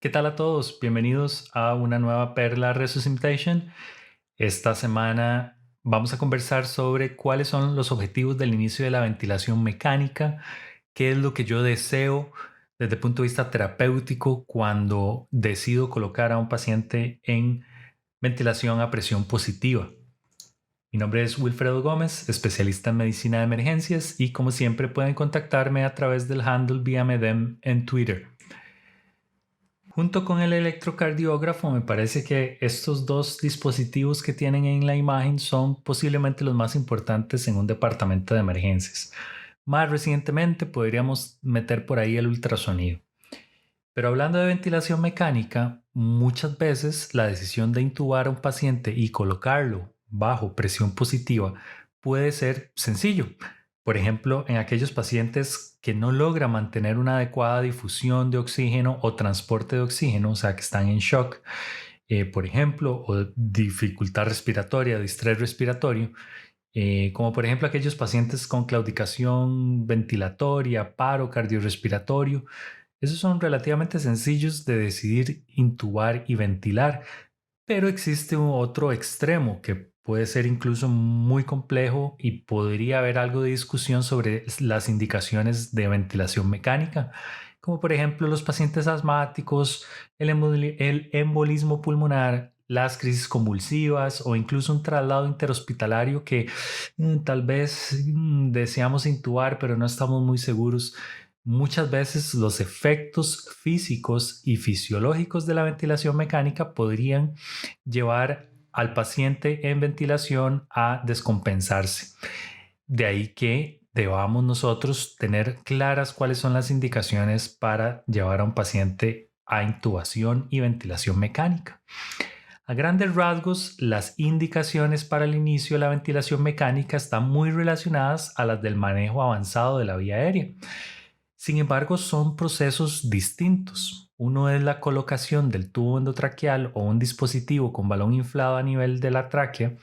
¿Qué tal a todos? Bienvenidos a una nueva Perla Resuscitation. Esta semana vamos a conversar sobre cuáles son los objetivos del inicio de la ventilación mecánica, qué es lo que yo deseo desde el punto de vista terapéutico cuando decido colocar a un paciente en ventilación a presión positiva. Mi nombre es Wilfredo Gómez, especialista en medicina de emergencias y como siempre pueden contactarme a través del handle vía Medem en Twitter. Junto con el electrocardiógrafo, me parece que estos dos dispositivos que tienen en la imagen son posiblemente los más importantes en un departamento de emergencias. Más recientemente podríamos meter por ahí el ultrasonido. Pero hablando de ventilación mecánica, muchas veces la decisión de intubar a un paciente y colocarlo bajo presión positiva puede ser sencillo. Por ejemplo, en aquellos pacientes que no logran mantener una adecuada difusión de oxígeno o transporte de oxígeno, o sea, que están en shock, por ejemplo, o dificultad respiratoria, distrés respiratorio, como por ejemplo aquellos pacientes con claudicación ventilatoria, paro cardiorrespiratorio. Esos son relativamente sencillos de decidir intubar y ventilar, pero existe un otro extremo que puede ser incluso muy complejo y podría haber algo de discusión sobre las indicaciones de ventilación mecánica, como por ejemplo los pacientes asmáticos, el embolismo pulmonar, las crisis convulsivas o incluso un traslado interhospitalario que tal vez deseamos intubar, pero no estamos muy seguros. Muchas veces los efectos físicos y fisiológicos de la ventilación mecánica podrían llevar al paciente en ventilación a descompensarse. De ahí que debamos nosotros tener claras cuáles son las indicaciones para llevar a un paciente a intubación y ventilación mecánica. A grandes rasgos, las indicaciones para el inicio de la ventilación mecánica están muy relacionadas a las del manejo avanzado de la vía aérea. Sin embargo, son procesos distintos. Uno es la colocación del tubo endotraqueal o un dispositivo con balón inflado a nivel de la tráquea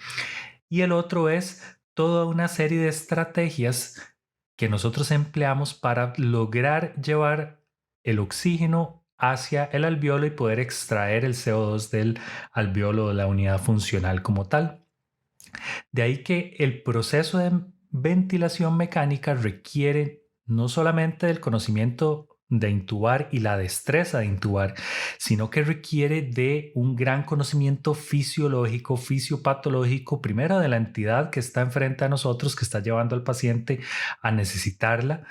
y el otro es toda una serie de estrategias que nosotros empleamos para lograr llevar el oxígeno hacia el alveolo y poder extraer el CO2 del alveolo de la unidad funcional como tal. De ahí que el proceso de ventilación mecánica requiere no solamente del conocimiento de intubar y la destreza de intubar, sino que requiere de un gran conocimiento fisiológico, fisiopatológico, primero de la entidad que está enfrente a nosotros, que está llevando al paciente a necesitarla,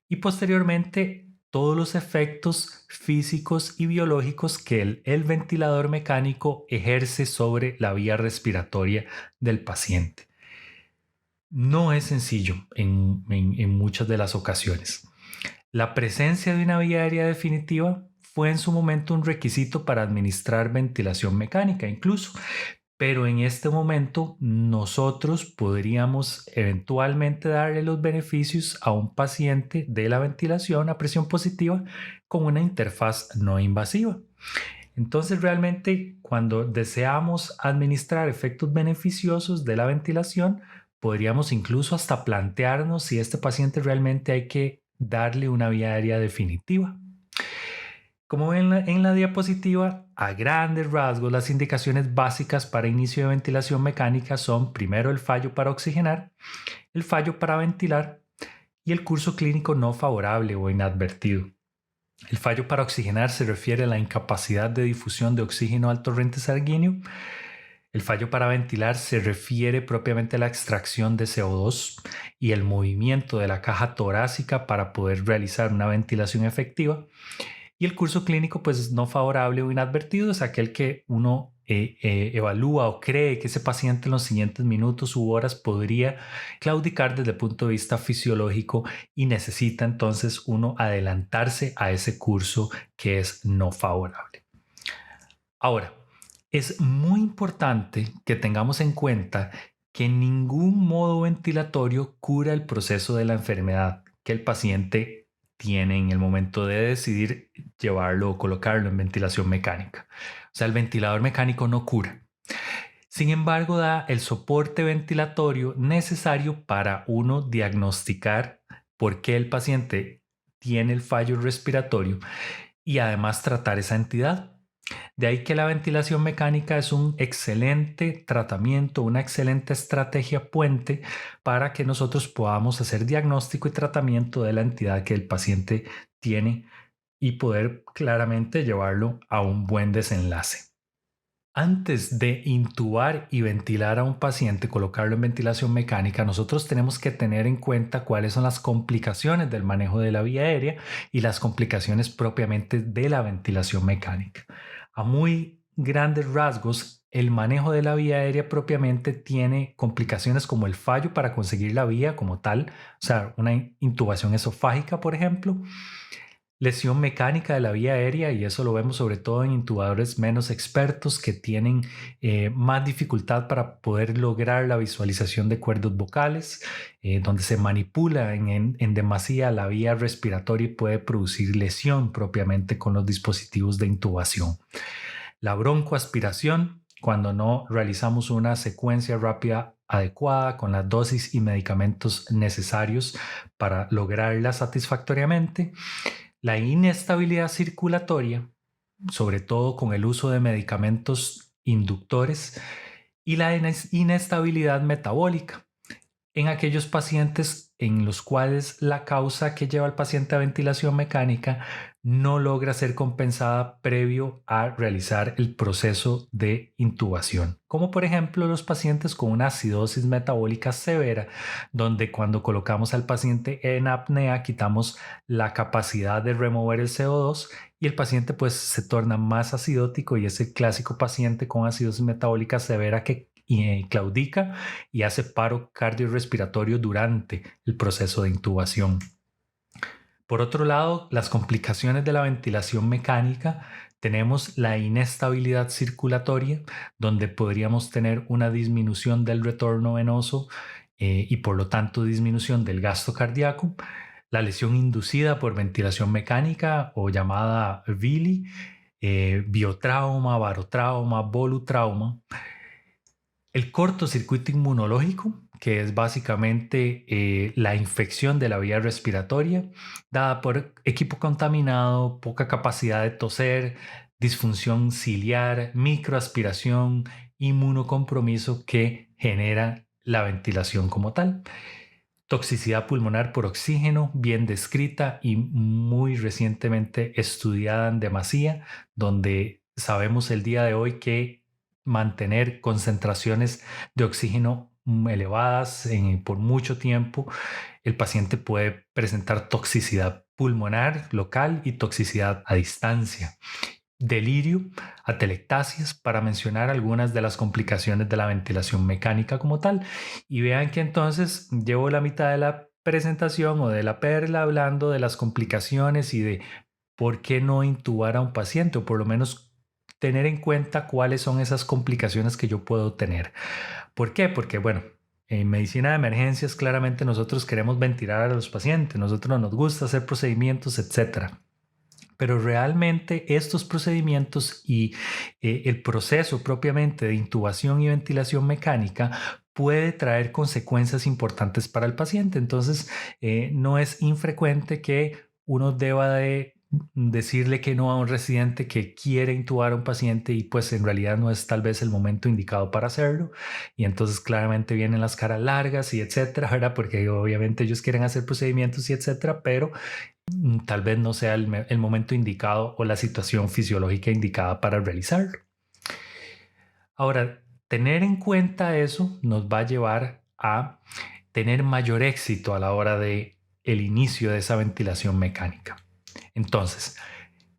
y posteriormente todos los efectos físicos y biológicos que el ventilador mecánico ejerce sobre la vía respiratoria del paciente. No es sencillo en muchas de las ocasiones. La presencia de una vía aérea definitiva fue en su momento un requisito para administrar ventilación mecánica incluso, pero en este momento nosotros podríamos eventualmente darle los beneficios a un paciente de la ventilación a presión positiva con una interfaz no invasiva. Entonces realmente cuando deseamos administrar efectos beneficiosos de la ventilación, podríamos incluso hasta plantearnos si este paciente realmente hay que darle una vía aérea definitiva. Como ven en la diapositiva, a grandes rasgos las indicaciones básicas para inicio de ventilación mecánica son primero el fallo para oxigenar, el fallo para ventilar y el curso clínico no favorable o inadvertido. El fallo para oxigenar se refiere a la incapacidad de difusión de oxígeno al torrente sanguíneo. El fallo para ventilar se refiere propiamente a la extracción de CO2 y el movimiento de la caja torácica para poder realizar una ventilación efectiva. Y el curso clínico, pues no favorable o inadvertido, es aquel que uno evalúa o cree que ese paciente en los siguientes minutos u horas podría claudicar desde el punto de vista fisiológico y necesita entonces uno adelantarse a ese curso que es no favorable. Ahora, es muy importante que tengamos en cuenta que ningún modo ventilatorio cura el proceso de la enfermedad que el paciente tiene en el momento de decidir llevarlo o colocarlo en ventilación mecánica. O sea, el ventilador mecánico no cura. Sin embargo, da el soporte ventilatorio necesario para uno diagnosticar por qué el paciente tiene el fallo respiratorio y además tratar esa entidad. De ahí que la ventilación mecánica es un excelente tratamiento, una excelente estrategia puente para que nosotros podamos hacer diagnóstico y tratamiento de la entidad que el paciente tiene y poder claramente llevarlo a un buen desenlace. Antes de intubar y ventilar a un paciente, colocarlo en ventilación mecánica, nosotros tenemos que tener en cuenta cuáles son las complicaciones del manejo de la vía aérea y las complicaciones propiamente de la ventilación mecánica. A muy grandes rasgos, el manejo de la vía aérea propiamente tiene complicaciones como el fallo para conseguir la vía como tal, o sea, una intubación esofágica, por ejemplo, lesión mecánica de la vía aérea, y eso lo vemos sobre todo en intubadores menos expertos que tienen más dificultad para poder lograr la visualización de cuerdas vocales, donde se manipula en demasía la vía respiratoria y puede producir lesión propiamente con los dispositivos de intubación. La broncoaspiración, cuando no realizamos una secuencia rápida adecuada con las dosis y medicamentos necesarios para lograrla satisfactoriamente. La inestabilidad circulatoria, sobre todo con el uso de medicamentos inductores, y la inestabilidad metabólica en aquellos pacientes en los cuales la causa que lleva al paciente a ventilación mecánica no logra ser compensada previo a realizar el proceso de intubación, como por ejemplo los pacientes con una acidosis metabólica severa, donde cuando colocamos al paciente en apnea quitamos la capacidad de remover el CO2 y el paciente pues se torna más acidótico, y es el clásico paciente con acidosis metabólica severa que claudica y hace paro cardiorrespiratorio durante el proceso de intubación. Por otro lado, las complicaciones de la ventilación mecánica, tenemos la inestabilidad circulatoria, donde podríamos tener una disminución del retorno venoso y por lo tanto disminución del gasto cardíaco, la lesión inducida por ventilación mecánica o llamada VILI, biotrauma, barotrauma, volutrauma, el cortocircuito inmunológico, que es básicamente la infección de la vía respiratoria, dada por equipo contaminado, poca capacidad de toser, disfunción ciliar, microaspiración, inmunocompromiso que genera la ventilación como tal. Toxicidad pulmonar por oxígeno, bien descrita y muy recientemente estudiada en demasía, donde sabemos el día de hoy que mantener concentraciones de oxígeno elevadas por mucho tiempo, el paciente puede presentar toxicidad pulmonar local y toxicidad a distancia. Delirio, atelectasias, para mencionar algunas de las complicaciones de la ventilación mecánica como tal. Y vean que entonces llevo la mitad de la presentación o de la perla hablando de las complicaciones y de por qué no intubar a un paciente, o por lo menos tener en cuenta cuáles son esas complicaciones que yo puedo tener. ¿Por qué? Porque, bueno, en medicina de emergencias claramente nosotros queremos ventilar a los pacientes, nosotros nos gusta hacer procedimientos, etcétera. Pero realmente estos procedimientos y el proceso propiamente de intubación y ventilación mecánica puede traer consecuencias importantes para el paciente. Entonces, no es infrecuente que uno deba de decirle que no a un residente que quiere intubar a un paciente y pues en realidad no es tal vez el momento indicado para hacerlo, y entonces claramente vienen las caras largas y etcétera, ¿verdad? Porque obviamente ellos quieren hacer procedimientos y etcétera, pero tal vez no sea el momento indicado o la situación fisiológica indicada para realizarlo. Ahora, tener en cuenta eso nos va a llevar a tener mayor éxito a la hora de el inicio de esa ventilación mecánica. Entonces,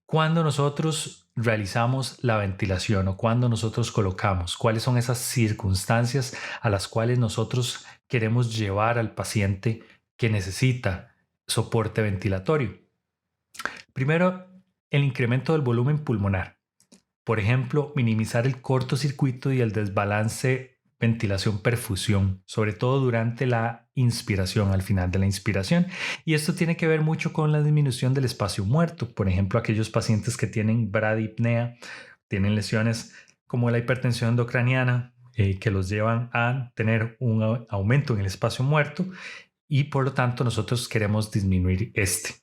cuando nosotros realizamos la ventilación o cuando nosotros colocamos, cuáles son esas circunstancias a las cuales nosotros queremos llevar al paciente que necesita soporte ventilatorio. Primero, el incremento del volumen pulmonar. Por ejemplo, minimizar el cortocircuito y el desbalance ventilación-perfusión, sobre todo durante la inspiración, al final de la inspiración. Y esto tiene que ver mucho con la disminución del espacio muerto. Por ejemplo, aquellos pacientes que tienen bradipnea, tienen lesiones como la hipertensión endocraniana, que los llevan a tener un aumento en el espacio muerto, y por lo tanto nosotros queremos disminuir este.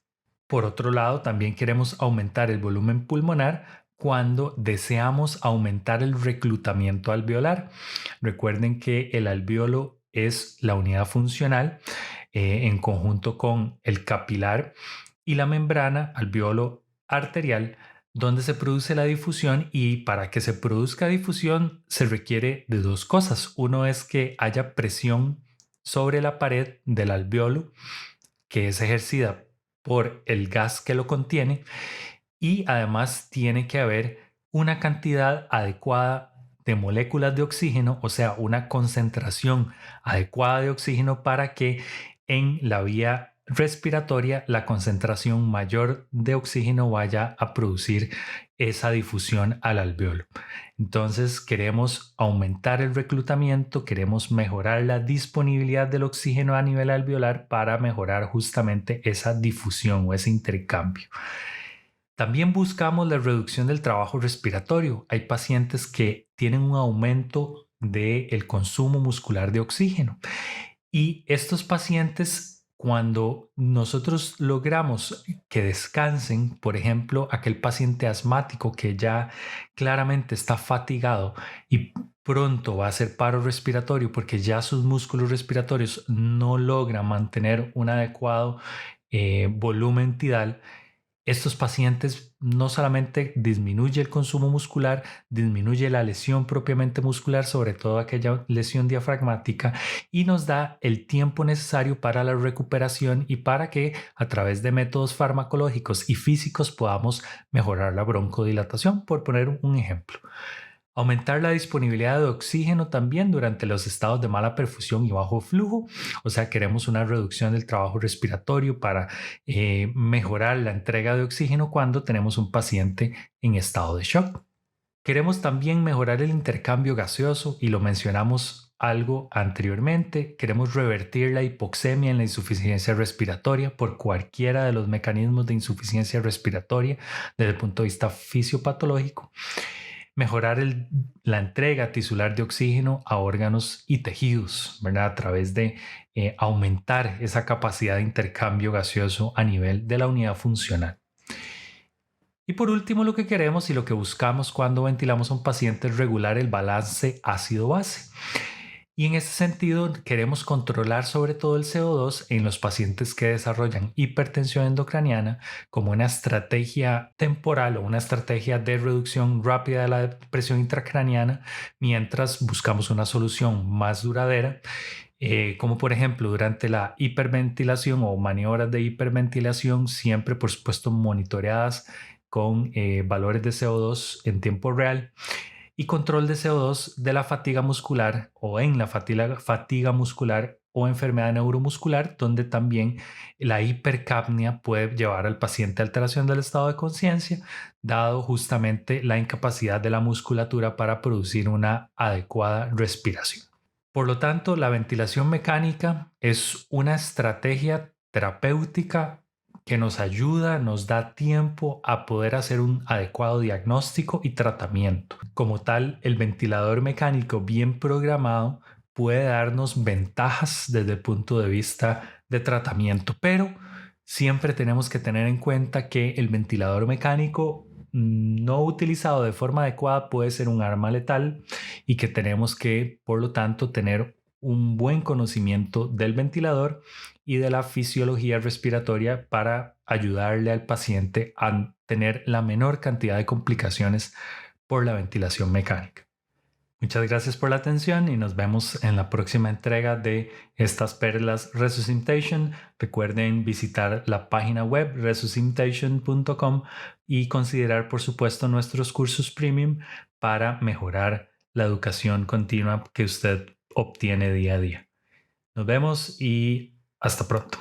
Por otro lado, también queremos aumentar el volumen pulmonar cuando deseamos aumentar el reclutamiento alveolar. Recuerden que el alvéolo es la unidad funcional en conjunto con el capilar y la membrana alvéolo arterial donde se produce la difusión, y para que se produzca difusión se requiere de dos cosas. Uno es que haya presión sobre la pared del alvéolo que es ejercida por el gas que lo contiene, y además tiene que haber una cantidad adecuada de moléculas de oxígeno, o sea, una concentración adecuada de oxígeno para que en la vía respiratoria la concentración mayor de oxígeno vaya a producir esa difusión al alvéolo. Entonces queremos aumentar el reclutamiento, queremos mejorar la disponibilidad del oxígeno a nivel alveolar para mejorar justamente esa difusión o ese intercambio. También buscamos la reducción del trabajo respiratorio. Hay pacientes que tienen un aumento del consumo muscular de oxígeno, y estos pacientes, cuando nosotros logramos que descansen, por ejemplo, aquel paciente asmático que ya claramente está fatigado y pronto va a hacer paro respiratorio porque ya sus músculos respiratorios no logran mantener un adecuado volumen tidal, estos pacientes no solamente disminuye el consumo muscular, disminuye la lesión propiamente muscular, sobre todo aquella lesión diafragmática, y nos da el tiempo necesario para la recuperación y para que a través de métodos farmacológicos y físicos podamos mejorar la broncodilatación, por poner un ejemplo. Aumentar la disponibilidad de oxígeno también durante los estados de mala perfusión y bajo flujo. O sea, queremos una reducción del trabajo respiratorio para mejorar la entrega de oxígeno cuando tenemos un paciente en estado de shock. Queremos también mejorar el intercambio gaseoso, y lo mencionamos algo anteriormente. Queremos revertir la hipoxemia en la insuficiencia respiratoria por cualquiera de los mecanismos de insuficiencia respiratoria desde el punto de vista fisiopatológico. Mejorar la entrega tisular de oxígeno a órganos y tejidos, ¿verdad? A través de aumentar esa capacidad de intercambio gaseoso a nivel de la unidad funcional. Y por último, lo que queremos y lo que buscamos cuando ventilamos a un paciente es regular el balance ácido-base. Y en ese sentido queremos controlar sobre todo el CO2 en los pacientes que desarrollan hipertensión endocraniana como una estrategia temporal o una estrategia de reducción rápida de la presión intracraniana, mientras buscamos una solución más duradera, como por ejemplo durante la hiperventilación o maniobras de hiperventilación, siempre por supuesto monitoreadas con valores de CO2 en tiempo real, y control de CO2 de la fatiga muscular o en la fatiga muscular o enfermedad neuromuscular, donde también la hipercapnia puede llevar al paciente a alteración del estado de conciencia, dado justamente la incapacidad de la musculatura para producir una adecuada respiración. Por lo tanto, la ventilación mecánica es una estrategia terapéutica que nos ayuda, nos da tiempo a poder hacer un adecuado diagnóstico y tratamiento. Como tal, el ventilador mecánico bien programado puede darnos ventajas desde el punto de vista de tratamiento, pero siempre tenemos que tener en cuenta que el ventilador mecánico no utilizado de forma adecuada puede ser un arma letal, y que tenemos que, por lo tanto, tener un buen conocimiento del ventilador y de la fisiología respiratoria para ayudarle al paciente a tener la menor cantidad de complicaciones por la ventilación mecánica. Muchas gracias por la atención y nos vemos en la próxima entrega de estas perlas Resuscitation. Recuerden visitar la página web resuscitation.com y considerar, por supuesto, nuestros cursos premium para mejorar la educación continua que usted obtiene día a día. Nos vemos y hasta pronto.